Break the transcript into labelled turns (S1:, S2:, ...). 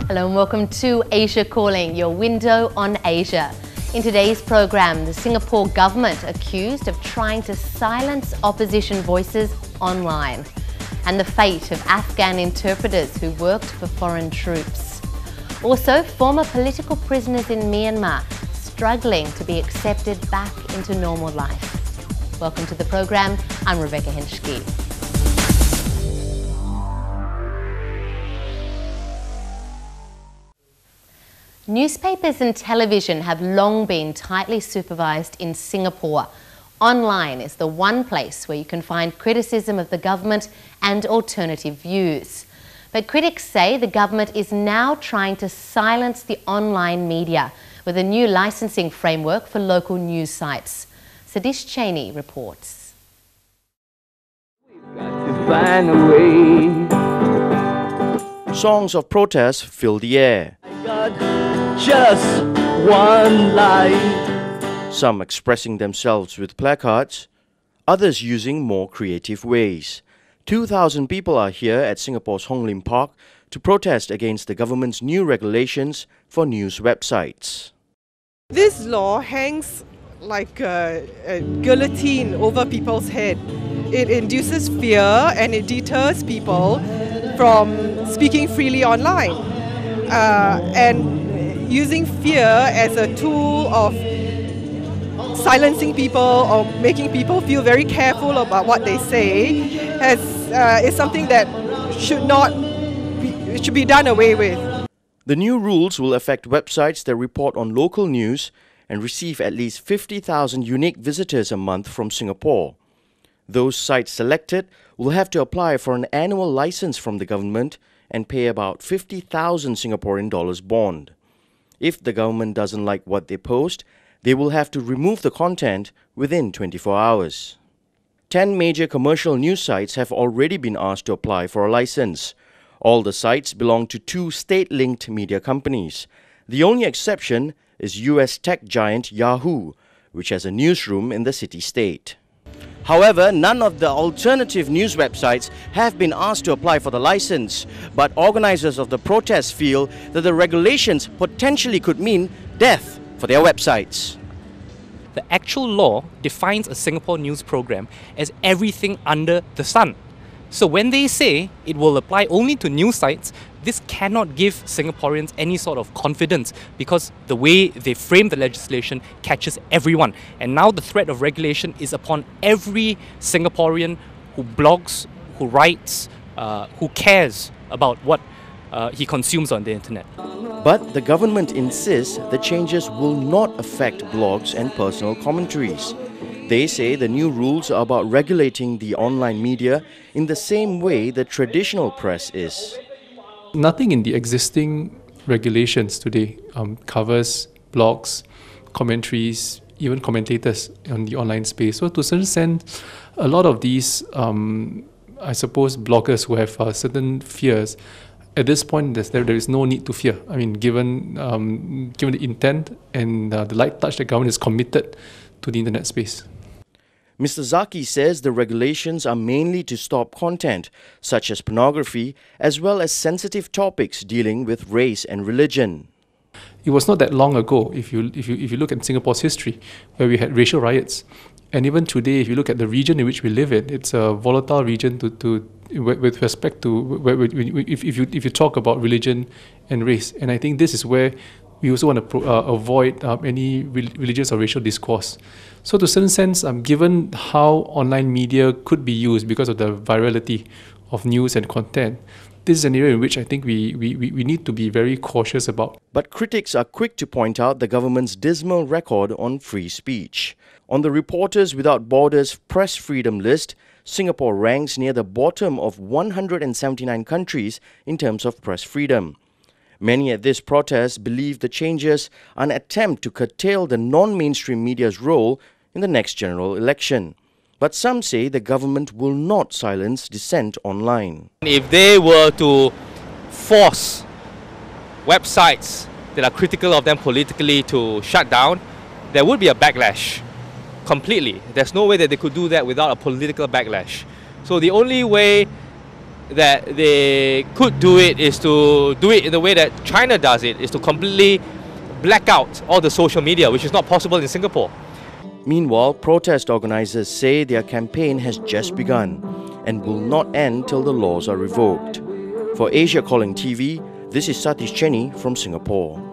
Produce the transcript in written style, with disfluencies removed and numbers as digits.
S1: Hello and welcome to Asia Calling, your window on Asia. In today's program, the Singapore government accused of trying to silence opposition voices online, and the fate of Afghan interpreters who worked for foreign troops. Also, former political prisoners in Myanmar struggling to be accepted back into normal life. Welcome to the program. I'm Rebecca Henschke. Newspapers and television have long been tightly supervised in Singapore. Online is the one place where you can find criticism of the government and alternative views. But critics say the government is now trying to silence the online media with a new licensing framework for local news sites. Satish Cheney reports.
S2: Songs of protest fill the air.
S3: Just one life.
S2: Some expressing themselves with placards, others using more creative ways. 2,000 people are here at Singapore's Hong Lim Park to protest against the government's new regulations for news websites.
S4: This law hangs like a guillotine over people's head. It induces fear and it deters people from speaking freely online. And using fear as a tool of silencing people or making people feel very careful about what they say is something that should be done away with.
S2: The new rules will affect websites that report on local news and receive at least 50,000 unique visitors a month from Singapore. Those sites selected will have to apply for an annual license from the government and pay about 50,000 Singaporean dollars bond. If the government doesn't like what they post, they will have to remove the content within 24 hours. 10 major commercial news sites have already been asked to apply for a license. All the sites belong to two state-linked media companies. The only exception is US tech giant Yahoo, which has a newsroom in the city-state. However, none of the alternative news websites have been asked to apply for the license, but organizers of the protest feel that the regulations potentially could mean death for their websites.
S5: The actual law defines a Singapore news program as everything under the sun. So when they say it will apply only to news sites, this cannot give Singaporeans any sort of confidence because the way they frame the legislation catches everyone. And now the threat of regulation is upon every Singaporean who blogs, who writes, who cares about what he consumes on the internet.
S2: But the government insists the changes will not affect blogs and personal commentaries. They say the new rules are about regulating the online media in the same way the traditional press is.
S6: Nothing in the existing regulations today covers blogs, commentaries, even commentators on the online space. So to a certain extent, a lot of these, I suppose, bloggers who have certain fears, at this point there is no need to fear. I mean, given the intent and the light touch the government is committed to the internet space.
S2: Mr. Zaki says the regulations are mainly to stop content, such as pornography, as well as sensitive topics dealing with race and religion.
S6: It was not that long ago, if you look at Singapore's history, where we had racial riots. And even today, if you look at the region in which we live in, it's a volatile region with respect to if you talk about religion and race. And I think this is where we also want to avoid any religious or racial discourse. So to a certain sense, given how online media could be used because of the virality of news and content, this is an area in which I think we need to be very cautious about.
S2: But critics are quick to point out the government's dismal record on free speech. On the Reporters Without Borders press freedom list, Singapore ranks near the bottom of 179 countries in terms of press freedom. Many at this protest believe the changes are an attempt to curtail the non-mainstream media's role in the next general election. But some say the government will not silence dissent online.
S5: If they were to force websites that are critical of them politically to shut down, there would be a backlash. Completely. There's no way that they could do that without a political backlash. So the only way
S7: that they could do it is to do it in the way that China does it, is to completely black out all the social media, which is not possible in Singapore.
S2: Meanwhile, protest organisers say their campaign has just begun and will not end till the laws are revoked. For Asia Calling TV, this is Satish Cheney from Singapore.